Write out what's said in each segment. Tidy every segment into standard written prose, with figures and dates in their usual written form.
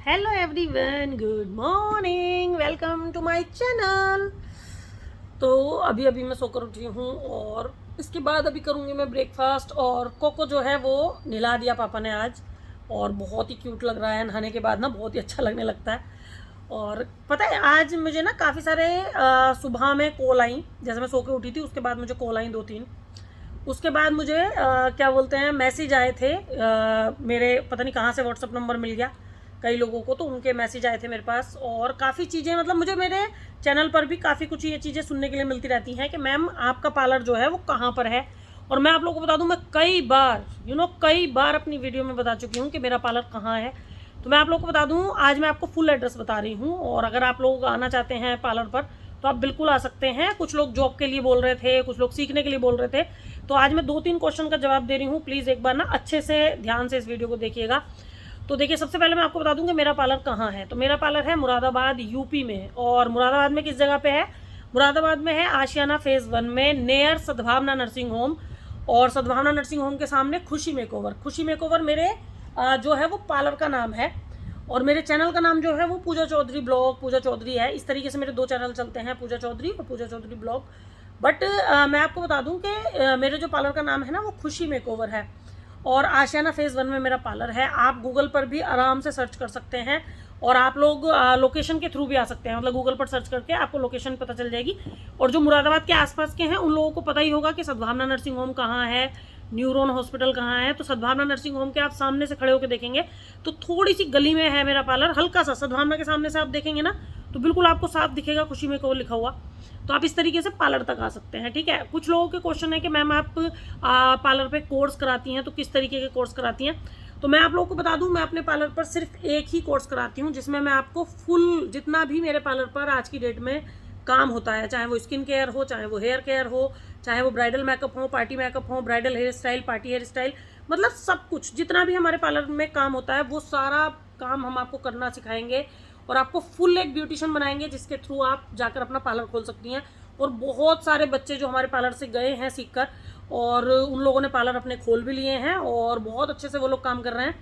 Hello everyone, good morning, welcome to my channel. तो अभी अभी मैं सोकर उठी हूँ और इसके बाद अभी करूँगी मैं ब्रेकफास्ट। और कोको जो है वो नहला दिया पापा ने आज, और बहुत ही क्यूट लग रहा है नहाने के बाद ना, बहुत ही अच्छा लगने लगता है। और पता है आज मुझे ना काफ़ी सारे सुबह में कॉल आई, जैसे मैं सो के उठी थी उसके बाद मुझे कॉल आई 2-3। उसके बाद मुझे क्या बोलते हैं, मैसेज आए थे मेरे, पता नहीं कहाँ से व्हाट्सअप नंबर मिल गया कई लोगों को, तो उनके मैसेज आए थे मेरे पास। और काफ़ी चीज़ें, मतलब मुझे मेरे चैनल पर भी काफ़ी कुछ ये चीज़ें सुनने के लिए मिलती रहती हैं कि मैम आपका पार्लर जो है वो कहाँ पर है। और मैं आप लोगों को बता दूं, मैं कई बार अपनी वीडियो में बता चुकी हूँ कि मेरा पार्लर कहाँ है। तो मैं आप लोगों को बता दूं, आज मैं आपको फुल एड्रेस बता रही हूँ। और अगर आप लोग आना चाहते हैं पार्लर पर तो आप बिल्कुल आ सकते हैं। कुछ लोग जॉब के लिए बोल रहे थे, कुछ लोग सीखने के लिए बोल रहे थे। तो आज मैं 2-3 क्वेश्चन का जवाब दे रही हूँ। प्लीज़ एक बार ना अच्छे से ध्यान से इस वीडियो को देखिएगा। तो देखिए, सबसे पहले मैं आपको बता दूं कि मेरा पार्लर कहाँ है। तो मेरा पार्लर है मुरादाबाद, यूपी में। और मुरादाबाद में किस जगह पे है? मुरादाबाद में है आशियाना फेज़ 1 में, नियर सद्भावना नर्सिंग होम। और सद्भावना नर्सिंग होम के सामने खुशी मेकओवर। खुशी मेकओवर मेरे जो है वो पार्लर का नाम है। और मेरे चैनल का नाम जो है वो पूजा चौधरी ब्लॉग, पूजा चौधरी है। इस तरीके से मेरे 2 चैनल चलते हैं, पूजा चौधरी और पूजा चौधरी ब्लॉग। बट मैं आपको बता दूं कि मेरे जो पार्लर का नाम है ना वो खुशी मेकओवर है। और आशियाना फेज़ 1 में मेरा पार्लर है। आप गूगल पर भी आराम से सर्च कर सकते हैं, और आप लोग लोकेशन के थ्रू भी आ सकते हैं। मतलब गूगल पर सर्च करके आपको लोकेशन पता चल जाएगी। और जो मुरादाबाद के आसपास के हैं उन लोगों को पता ही होगा कि सद्भावना नर्सिंग होम कहाँ है, न्यूरोन हॉस्पिटल कहाँ है। तो सद्भावना नर्सिंग होम के आप सामने से खड़े होकर देखेंगे तो थोड़ी सी गली में है मेरा पार्लर, हल्का सा। सद्भावना के सामने से आप देखेंगे ना तो बिल्कुल आपको साफ दिखेगा खुशी में को लिखा हुआ। तो आप इस तरीके से पार्लर तक आ सकते हैं, ठीक है। कुछ लोगों के क्वेश्चन है कि मैम आप पार्लर पे कोर्स कराती हैं, तो किस तरीके के कोर्स कराती हैं। तो मैं आप लोगों को बता दूं, मैं अपने पार्लर पर सिर्फ एक ही कोर्स कराती हूं जिसमें मैं आपको फुल, जितना भी मेरे पार्लर पर आज की डेट में काम होता है, चाहे वो स्किन केयर हो, चाहे वो हेयर केयर हो, चाहे वो ब्राइडल मेकअप हो, पार्टी मेकअप हो, bridal hair style, party hair style, मतलब सब कुछ जितना भी हमारे पार्लर में काम होता है वो सारा काम हम आपको करना सिखाएंगे। और आपको फुल एक ब्यूटिशियन बनाएंगे जिसके थ्रू आप जाकर अपना पार्लर खोल सकती हैं। और बहुत सारे बच्चे जो हमारे पार्लर से गए हैं सीखकर, और उन लोगों ने पार्लर अपने खोल भी लिए हैं और बहुत अच्छे से वो लोग काम कर रहे हैं।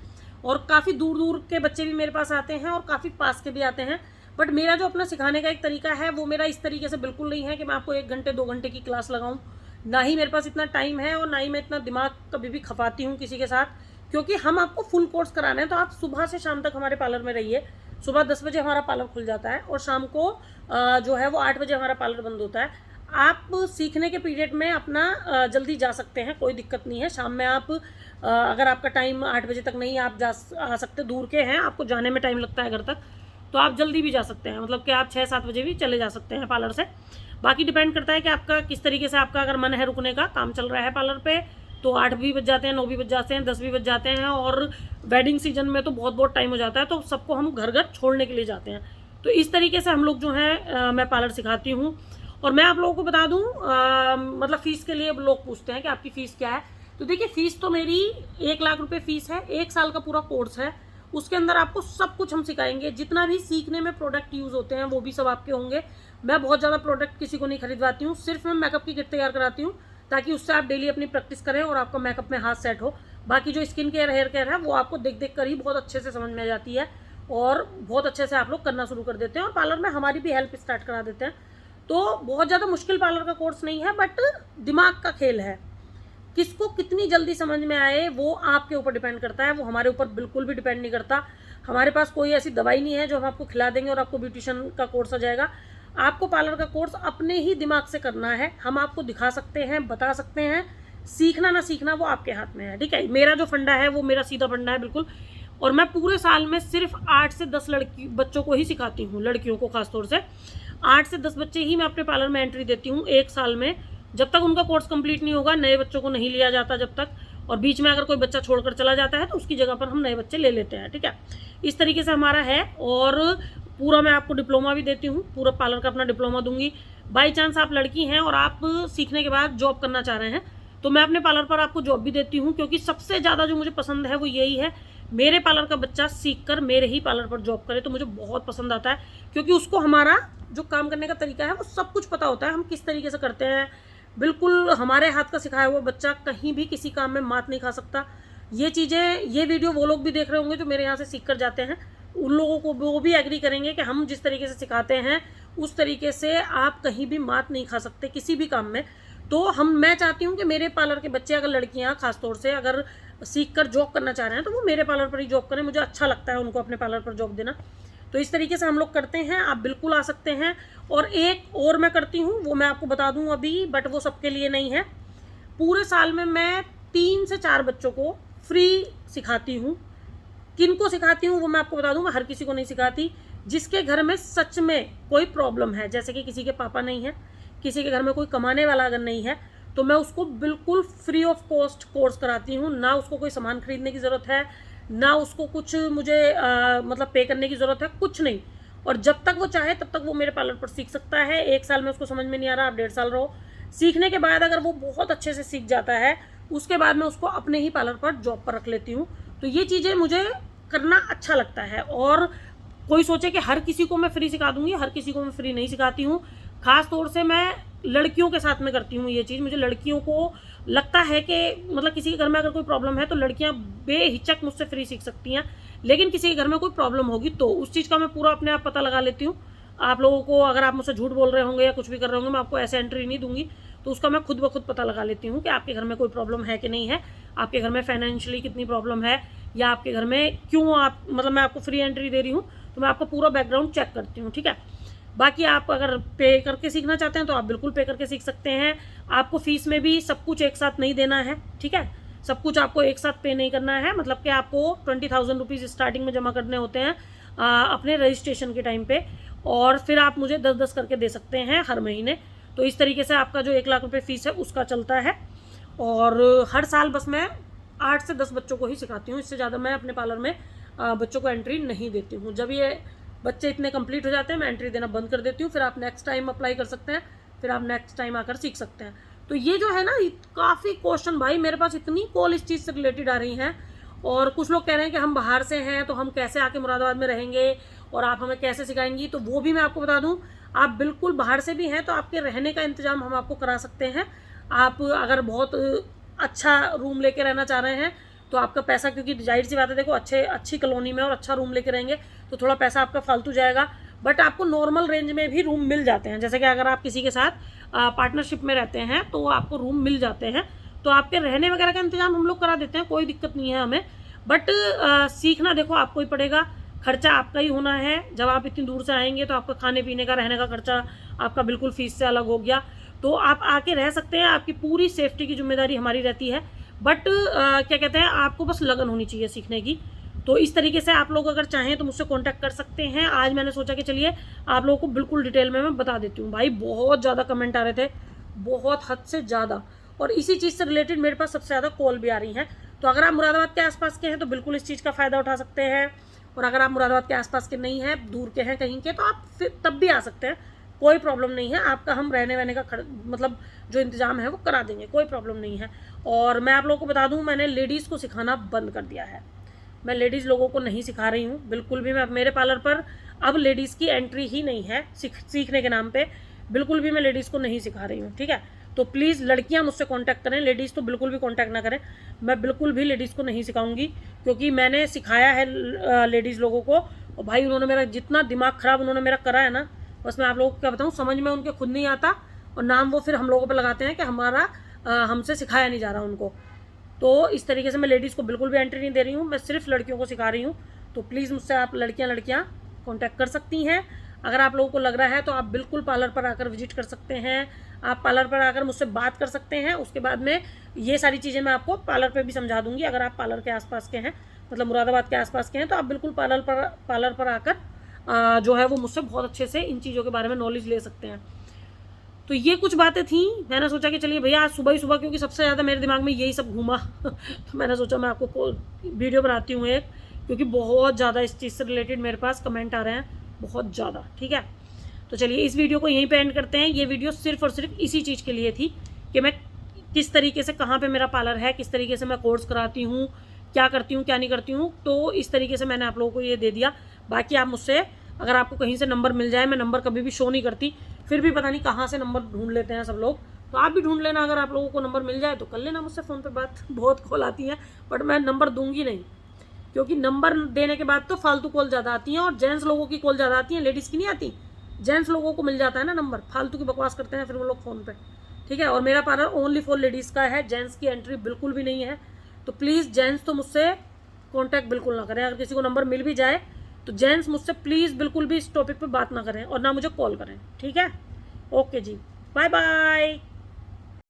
और काफ़ी दूर दूर के बच्चे भी मेरे पास आते हैं और काफ़ी पास के भी आते हैं। बट मेरा जो अपना सिखाने का एक तरीका है वो मेरा इस तरीके से बिल्कुल नहीं है कि मैं आपको 1 घंटे 2 घंटे की क्लास लगाऊं। ना ही मेरे पास इतना टाइम है और ना ही मैं इतना दिमाग कभी भी खपाती हूँ किसी के साथ, क्योंकि हम आपको फुल कोर्स कराना है। तो आप सुबह से शाम तक हमारे पार्लर में रहिए। सुबह 10 बजे हमारा पार्लर खुल जाता है और शाम को जो है वो 8 बजे हमारा पार्लर बंद होता है। आप सीखने के पीरियड में अपना जल्दी जा सकते हैं, कोई दिक्कत नहीं है। शाम में आप अगर आपका टाइम 8 बजे तक नहीं आप आ सकते, दूर के हैं, आपको जाने में टाइम लगता है घर तक, तो आप जल्दी भी जा सकते हैं। मतलब कि आप 6-7 बजे भी चले जा सकते हैं पार्लर से। बाकी डिपेंड करता है कि आपका किस तरीके से, आपका अगर मन है रुकने का, काम चल रहा है पार्लर पे, तो 8 भी बज जाते हैं, 9 भी बज जाते हैं, 10 भी बज जाते हैं। और वेडिंग सीजन में तो बहुत बहुत टाइम हो जाता है, तो सबको हम घर घर छोड़ने के लिए जाते हैं। तो इस तरीके से हम लोग जो हैं मैं पार्लर सिखाती हूँ। और मैं आप लोगों को बता दूँ, मतलब फ़ीस के लिए लोग पूछते हैं कि आपकी फ़ीस क्या है। तो देखिए, फ़ीस तो मेरी 1 लाख रुपये फ़ीस है। 1 साल का पूरा कोर्स है, उसके अंदर आपको सब कुछ हम सिखाएंगे। जितना भी सीखने में प्रोडक्ट यूज़ होते हैं वो भी सब आपके होंगे। मैं बहुत ज़्यादा प्रोडक्ट किसी को नहीं खरीदवाती हूँ, सिर्फ मैं मेकअप की किट तैयार कराती हूँ ताकि उससे आप डेली अपनी प्रैक्टिस करें और आपका मेकअप में हाथ सेट हो। बाकी जो स्किन केयर, हेयर केयर है वो आपको देख देख कर ही बहुत अच्छे से समझ में आ जाती है और बहुत अच्छे से आप लोग करना शुरू कर देते हैं। और पार्लर में हमारी भी हेल्प स्टार्ट करा देते हैं। तो बहुत ज़्यादा मुश्किल पार्लर का कोर्स नहीं है, बट दिमाग का खेल है। किसको कितनी जल्दी समझ में आए वो आपके ऊपर डिपेंड करता है, वो हमारे ऊपर बिल्कुल भी डिपेंड नहीं करता। हमारे पास कोई ऐसी दवाई नहीं है जो हम आपको खिला देंगे और आपको ब्यूटिशियन का कोर्स आ जाएगा। आपको पार्लर का कोर्स अपने ही दिमाग से करना है। हम आपको दिखा सकते हैं, बता सकते हैं, सीखना ना सीखना वो आपके हाथ में है, ठीक है। मेरा जो फंडा है वो मेरा सीधा फंडा है बिल्कुल। और मैं पूरे साल में सिर्फ 8 से 10 बच्चों को ही सिखाती हूँ, लड़कियों को खासतौर से 8 से 10 बच्चे ही मैं अपने पार्लर में एंट्री देती हूँ 1 साल में। जब तक उनका कोर्स कंप्लीट नहीं होगा नए बच्चों को नहीं लिया जाता जब तक। और बीच में अगर कोई बच्चा छोड़कर चला जाता है तो उसकी जगह पर हम नए बच्चे ले लेते हैं, ठीक है। इस तरीके से हमारा है। और पूरा मैं आपको डिप्लोमा भी देती हूँ, पूरा पार्लर का अपना डिप्लोमा दूंगी। बाई चांस आप लड़की हैं और आप सीखने के बाद जॉब करना चाह रहे हैं तो मैं अपने पार्लर पर आपको जॉब भी देती हूँ, क्योंकि सबसे ज़्यादा जो मुझे पसंद है वो यही है, मेरे पार्लर का बच्चा सीखकर मेरे ही पार्लर पर जॉब करे। तो मुझे बहुत पसंद आता है, क्योंकि उसको हमारा जो काम करने का तरीका है वो सब कुछ पता होता है, हम किस तरीके से करते हैं। बिल्कुल हमारे हाथ का सिखाया हुआ बच्चा कहीं भी किसी काम में मात नहीं खा सकता। ये चीज़ें, ये वीडियो वो लोग भी देख रहे होंगे जो मेरे यहाँ से सीख कर जाते हैं। उन लोगों को वो भी एग्री करेंगे कि हम जिस तरीके से सिखाते हैं उस तरीके से आप कहीं भी मात नहीं खा सकते किसी भी काम में। तो मैं चाहती हूँ कि मेरे पार्लर के बच्चे, अगर लड़कियाँ खासतौर से अगर सीख कर जॉब करना चाह रहे हैं तो वो मेरे पार्लर पर ही जॉब करें। मुझे अच्छा लगता है उनको अपने पार्लर पर जॉब देना। तो इस तरीके से हम लोग करते हैं, आप बिल्कुल आ सकते हैं। और एक और मैं करती हूँ, वो मैं आपको बता दूँ अभी, बट वो सबके लिए नहीं है। पूरे साल में मैं 3 से 4 बच्चों को फ्री सिखाती हूँ। किनको सिखाती हूँ वो मैं आपको बता दूँ, मैं हर किसी को नहीं सिखाती। जिसके घर में सच में कोई प्रॉब्लम है, जैसे कि किसी के पापा नहीं है, किसी के घर में कोई कमाने वाला अगर नहीं है, तो मैं उसको बिल्कुल फ्री ऑफ कॉस्ट कोर्स कराती हूँ। ना उसको कोई सामान खरीदने की ज़रूरत है, ना उसको कुछ मुझे मतलब पे करने की ज़रूरत है, कुछ नहीं। और जब तक वो चाहे तब तक वो मेरे पार्लर पर सीख सकता है। 1 साल में उसको समझ में नहीं आ रहा, आप 1.5 साल रहो। सीखने के बाद अगर वो बहुत अच्छे से सीख जाता है, उसके बाद मैं उसको अपने ही पार्लर पर जॉब पर रख लेती हूँ। तो ये चीज़ें मुझे करना अच्छा लगता है। और कोई सोचे कि हर किसी को मैं फ्री सिखा दूंगी, हर किसी को मैं फ्री नहीं सिखाती हूँ। खास तौर से मैं लड़कियों के साथ में करती हूँ ये चीज़। मुझे लड़कियों को लगता है कि मतलब किसी के घर में अगर कोई प्रॉब्लम है तो लड़कियाँ बेहिचक मुझसे फ्री सीख सकती हैं। लेकिन किसी के घर में कोई प्रॉब्लम होगी तो उस चीज़ का मैं पूरा अपने आप पता लगा लेती हूँ। आप लोगों को, अगर आप मुझसे झूठ बोल रहे होंगे या कुछ भी कर रहे होंगे, मैं आपको ऐसे एंट्री नहीं दूंगी। तो उसका मैं खुद ब खुद पता लगा लेती हूँ कि आपके घर में कोई प्रॉब्लम है कि नहीं है, आपके घर में फाइनेंशियली कितनी प्रॉब्लम है, या आपके घर में क्यों आप, मतलब मैं आपको फ्री एंट्री दे रही हूँ तो मैं आपका पूरा बैकग्राउंड चेक करती हूँ, ठीक है। बाकी आप अगर पे करके सीखना चाहते हैं तो आप बिल्कुल पे करके सीख सकते हैं। आपको फीस में भी सब कुछ एक साथ नहीं देना है, ठीक है। सब कुछ आपको एक साथ पे नहीं करना है। मतलब कि आपको 20,000 रुपीज़ स्टार्टिंग में जमा करने होते हैं अपने रजिस्ट्रेशन के टाइम पे, और फिर आप मुझे 10-10 करके दे सकते हैं हर महीने। तो इस तरीके से आपका जो 1 लाख रुपये फ़ीस है उसका चलता है। और हर साल बस मैं 8 से 10 बच्चों को ही सिखाती हूँ, इससे ज़्यादा मैं अपने पार्लर में बच्चों को एंट्री नहीं देती हूँ। जब ये बच्चे इतने कंप्लीट हो जाते हैं मैं एंट्री देना बंद कर देती हूँ। फिर आप नेक्स्ट टाइम अप्लाई कर सकते हैं, फिर आप नेक्स्ट टाइम आकर सीख सकते हैं। तो ये जो है ना, काफ़ी क्वेश्चन भाई मेरे पास इतनी कॉल इस चीज़ से रिलेटेड आ रही हैं। और कुछ लोग कह रहे हैं कि हम बाहर से हैं तो हम कैसे आके मुरादाबाद में रहेंगे और आप हमें कैसे सिखाएंगी। तो वो भी मैं आपको बता दूँ, आप बिल्कुल बाहर से भी हैं तो आपके रहने का इंतज़ाम हम आपको करा सकते हैं। आप अगर बहुत अच्छा रूम लेके रहना चाह रहे हैं तो आपका पैसा, क्योंकि जाहिर सी बात है, देखो अच्छी कॉलोनी में और अच्छा रूम लेके रहेंगे तो थोड़ा पैसा आपका फालतू जाएगा। बट आपको नॉर्मल रेंज में भी रूम मिल जाते हैं। जैसे कि अगर आप किसी के साथ पार्टनरशिप में रहते हैं तो आपको रूम मिल जाते हैं। तो आपके रहने वगैरह का इंतजाम हम लोग करा देते हैं, कोई दिक्कत नहीं है हमें। बट सीखना देखो आपको ही पड़ेगा, खर्चा आपका ही होना है। जब आप इतनी दूर से आएंगे तो आपका खाने पीने का, रहने का खर्चा आपका बिल्कुल फीस से अलग हो गया। तो आप आके रह सकते हैं, आपकी पूरी सेफ्टी की जिम्मेदारी हमारी रहती है। बट क्या कहते हैं, आपको बस लगन होनी चाहिए सीखने की। तो इस तरीके से आप लोग अगर चाहें तो मुझसे कांटेक्ट कर सकते हैं। आज मैंने सोचा कि चलिए आप लोगों को बिल्कुल डिटेल में मैं बता देती हूँ। भाई बहुत ज़्यादा कमेंट आ रहे थे, बहुत हद से ज़्यादा, और इसी चीज़ से रिलेटेड मेरे पास सबसे ज़्यादा कॉल भी आ रही हैं। तो अगर आप मुरादाबाद के आसपास के हैं तो बिल्कुल इस चीज़ का फ़ायदा उठा सकते हैं। और अगर आप मुरादाबाद के आसपास के नहीं हैं, दूर के हैं कहीं के, तो आप फिर तब भी आ सकते हैं, कोई प्रॉब्लम नहीं है। आपका हम रहने वहने का मतलब जो इंतज़ाम है वो करा देंगे, कोई प्रॉब्लम नहीं है। और मैं आप लोगों को बता दूं, मैंने लेडीज़ को सिखाना बंद कर दिया है। मैं लेडीज़ लोगों को नहीं सिखा रही हूँ बिल्कुल भी। मैं मेरे पार्लर पर अब लेडीज़ की एंट्री ही नहीं है सीखने के नाम पे, बिल्कुल भी मैं लेडीज़ को नहीं सिखा रही हूँ, ठीक है। तो प्लीज़ लड़कियाँ मुझसे कांटेक्ट करें, लेडीज़ तो बिल्कुल भी कांटेक्ट ना करें। मैं बिल्कुल भी लेडीज़ को नहीं सिखाऊंगी, क्योंकि मैंने सिखाया है लेडीज़ लोगों को, और भाई उन्होंने मेरा जितना दिमाग ख़राब उन्होंने मेरा करा है ना, बस मैं आप लोगों को क्या बताऊँ, समझ में उनके खुद नहीं आता। और नाम वो फिर हम लोगों पर लगाते हैं कि हमारा हमसे सिखाया नहीं जा रहा उनको। तो इस तरीके से मैं लेडीज़ को बिल्कुल भी एंट्री नहीं दे रही हूँ, मैं सिर्फ लड़कियों को सिखा रही हूँ। तो प्लीज़ मुझसे आप लड़कियाँ कांटेक्ट कर सकती हैं। अगर आप लोगों को लग रहा है तो आप बिल्कुल पार्लर पर आकर विजिट कर सकते हैं, आप पार्लर पर आकर मुझसे बात कर सकते हैं। उसके बाद में ये सारी चीज़ें मैं आपको पार्लर पर भी समझा दूँगी। अगर आप पार्लर के आसपास के हैं, मतलब मुरादाबाद के आसपास के हैं, तो आप बिल्कुल पार्लर पर आकर जो है वो मुझसे बहुत अच्छे से इन चीज़ों के बारे में नॉलेज ले सकते हैं। तो ये कुछ बातें थी, मैंने सोचा कि चलिए भैया आज सुबह ही सुबह, क्योंकि सबसे ज़्यादा मेरे दिमाग में यही सब घूमा तो मैंने सोचा मैं आपको वीडियो बनाती हूँ एक, क्योंकि बहुत ज़्यादा इस चीज़ से रिलेटेड मेरे पास कमेंट आ रहे हैं, बहुत ज़्यादा, ठीक है। तो चलिए इस वीडियो को यहीं पे एंड करते हैं। ये वीडियो सिर्फ और सिर्फ इसी चीज़ के लिए थी कि मैं किस तरीके से, कहाँ पे मेरा पार्लर है, किस तरीके से मैं कोर्स कराती हूँ, क्या करती हूँ क्या नहीं करती हूँ। तो इस तरीके से मैंने आप लोगों को ये दे दिया। बाकी आप मुझसे, अगर आपको कहीं से नंबर मिल जाए, मैं नंबर कभी भी शो नहीं करती, फिर भी पता नहीं कहाँ से नंबर ढूंढ लेते हैं सब लोग, तो आप भी ढूंढ लेना। अगर आप लोगों को नंबर मिल जाए तो कर लेना मुझसे फ़ोन पे बात बहुत कॉल आती है, बट मैं नंबर दूंगी नहीं, क्योंकि नंबर देने के बाद तो फालतू कॉल ज़्यादा आती हैं और जेंट्स लोगों की कॉल ज़्यादा आती हैं, लेडीज़ की नहीं आती। जेंट्स लोगों को मिल जाता है ना नंबर, फालतू की बकवास करते हैं फिर वो लोग फ़ोन पे, ठीक है। और मेरा पार्लर ओनली फॉर लेडीज़ का है, जेंट्स की एंट्री बिल्कुल भी नहीं है। तो प्लीज़ जेंट्स तो मुझसे कॉन्टैक्ट बिल्कुल ना करें। अगर किसी को नंबर मिल भी जाए तो जेंट्स मुझसे प्लीज़ बिल्कुल भी इस टॉपिक पे बात ना करें और ना मुझे कॉल करें, ठीक है। ओके जी, बाय बाय।